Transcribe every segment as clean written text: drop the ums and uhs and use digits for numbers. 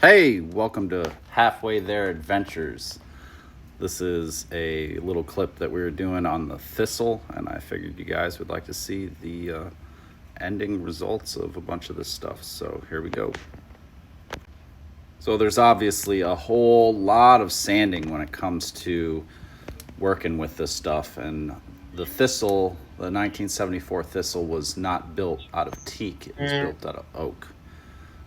Hey, welcome to Halfway There Adventures. This is a little clip that we were doing on the Thistle, and I figured you guys would like to see the ending results of a bunch of this stuff. So here we go. So there's obviously a whole lot of sanding when it comes to working with this stuff, and the Thistle, the 1974 Thistle, was not built out of teak, it was built out of oak.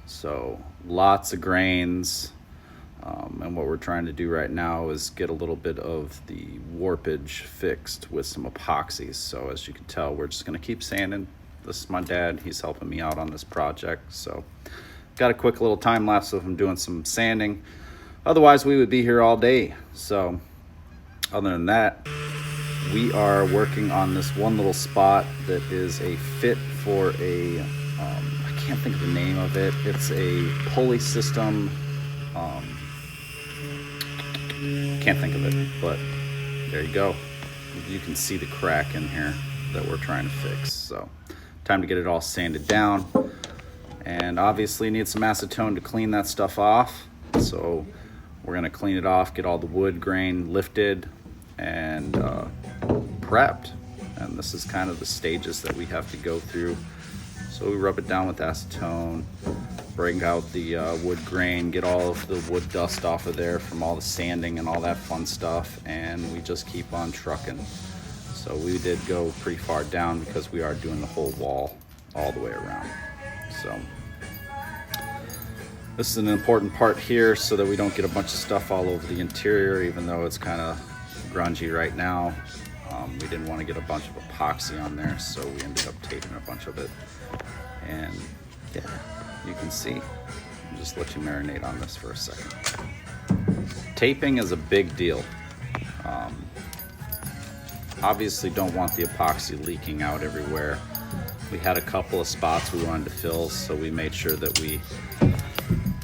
So lots of grains, and what we're trying to do right now is get a little bit of the warpage fixed with some epoxies. So as you can tell, we're just going to keep sanding. This is my dad, he's helping me out on this project. So got a quick little time lapse of him doing some sanding. Otherwise we would be here all day. So other than that, we are working on this one little spot that is a fit for a I can't think of the name of it. It's a pulley system. Can't think of it, but there you go. You can see the crack in here that we're trying to fix. So time to get it all sanded down, and obviously need some acetone to clean that stuff off. So we're gonna clean it off, get all the wood grain lifted and prepped. And this is kind of the stages that we have to go through. So we rub it down with acetone, bring out the wood grain, get all of the wood dust off of there from all the sanding and all that fun stuff, and we just keep on trucking. So we did go pretty far down because we are doing the whole wall all the way around. So this is an important part here so that we don't get a bunch of stuff all over the interior, even though it's kind of grungy right now. We didn't want to get a bunch of epoxy on there, so we ended up taping a bunch of it. And yeah, you can see. I'll just let you marinate on this for a second. Taping is a big deal. Obviously don't want the epoxy leaking out everywhere. We had a couple of spots we wanted to fill, so we made sure that we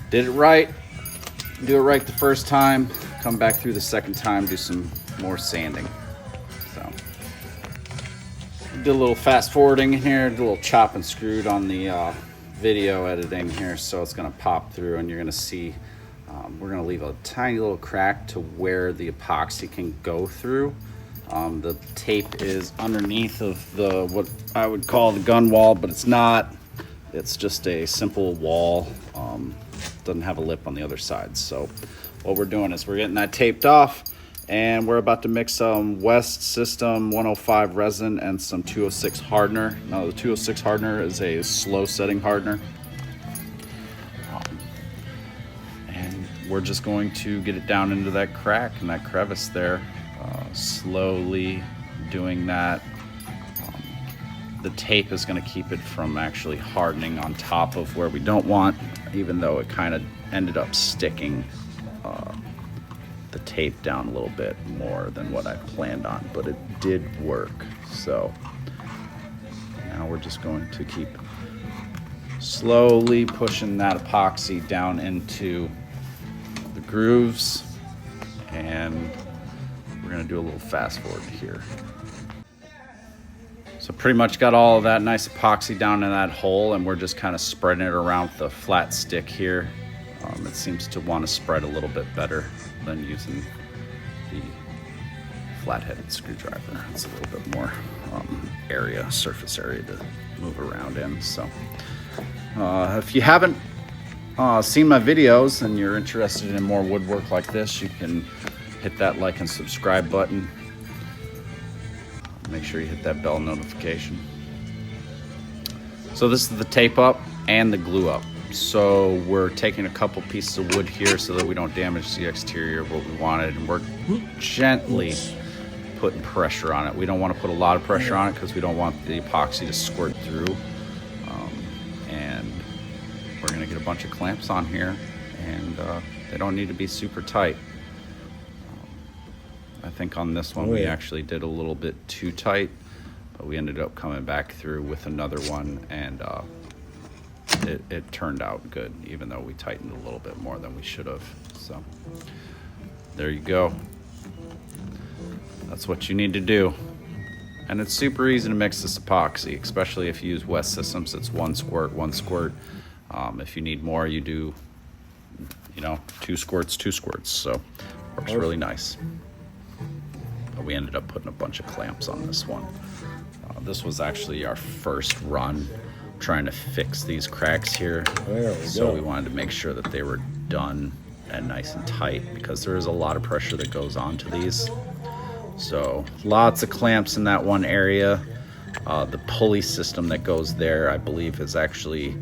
did it right. Do it right the first time, come back through the second time, do some more sanding. So did a little fast forwarding here, did a little chop and screwed on the video editing here, so it's going to pop through and you're going to see we're going to leave a tiny little crack to where the epoxy can go through. The tape is underneath of the what I would call the gun wall, but it's not. It's just a simple wall. Doesn't have a lip on the other side. So what we're doing is we're getting that taped off, and we're about to mix some West System 105 resin and some 206 hardener. Now the 206 hardener is a slow setting hardener. And we're just going to get it down into that crack and that crevice there, slowly doing that. The tape is going to keep it from actually hardening on top of where we don't want, even though it kind of ended up sticking the tape down a little bit more than what I planned on, but it did work. So now we're just going to keep slowly pushing that epoxy down into the grooves, and we're going to do a little fast forward here. So pretty much got all of that nice epoxy down in that hole, and we're just kind of spreading it around with the flat stick here. It seems to want to spread a little bit better than using the flat-headed screwdriver. It's a little bit more surface area to move around in. So if you haven't seen my videos and you're interested in more woodwork like this, you can hit that like and subscribe button. Make sure you hit that bell notification. So this is the tape up and the glue up. So we're taking a couple pieces of wood here so that we don't damage the exterior of what we wanted, and we're gently putting pressure on it. We don't want to put a lot of pressure on it because we don't want the epoxy to squirt through. And we're going to get a bunch of clamps on here, and they don't need to be super tight. I think on this one we actually did a little bit too tight, but we ended up coming back through with another one, and it turned out good, even though we tightened a little bit more than we should have. So there you go. That's what you need to do. And it's super easy to mix this epoxy, especially if you use West Systems. It's one squirt. If you need more, you do you know, 2 squirts, so works really nice. But we ended up putting a bunch of clamps on this one. This was actually our first run trying to fix these cracks here. So we wanted to make sure that they were done and nice and tight, because there is a lot of pressure that goes onto these. So lots of clamps in that one area. The pulley system that goes there, I believe, is actually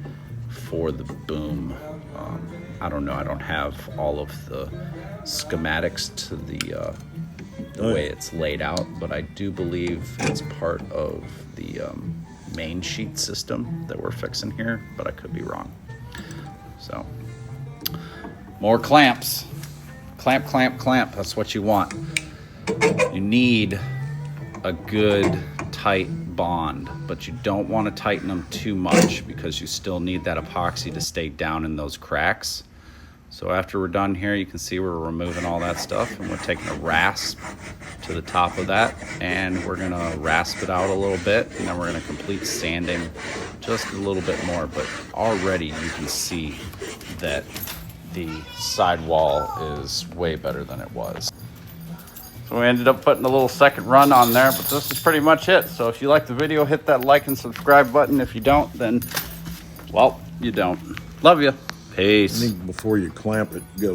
for the boom. I don't know, I don't have all of the schematics to the way it's laid out, but I do believe it's part of the main sheet system that we're fixing here, but I could be wrong. So more clamps. Clamp, clamp, clamp. That's what you want. You need a good tight bond, but you don't want to tighten them too much because you still need that epoxy to stay down in those cracks. So after we're done here, you can see we're removing all that stuff, and we're taking a rasp to the top of that, and we're gonna rasp it out a little bit, and then we're gonna complete sanding just a little bit more. But already you can see that the sidewall is way better than it was. So we ended up putting a little second run on there, but this is pretty much it. So if you like the video, hit that like and subscribe button. If you don't, then, well, you don't. Love you. Peace. I think before you clamp it, you gotta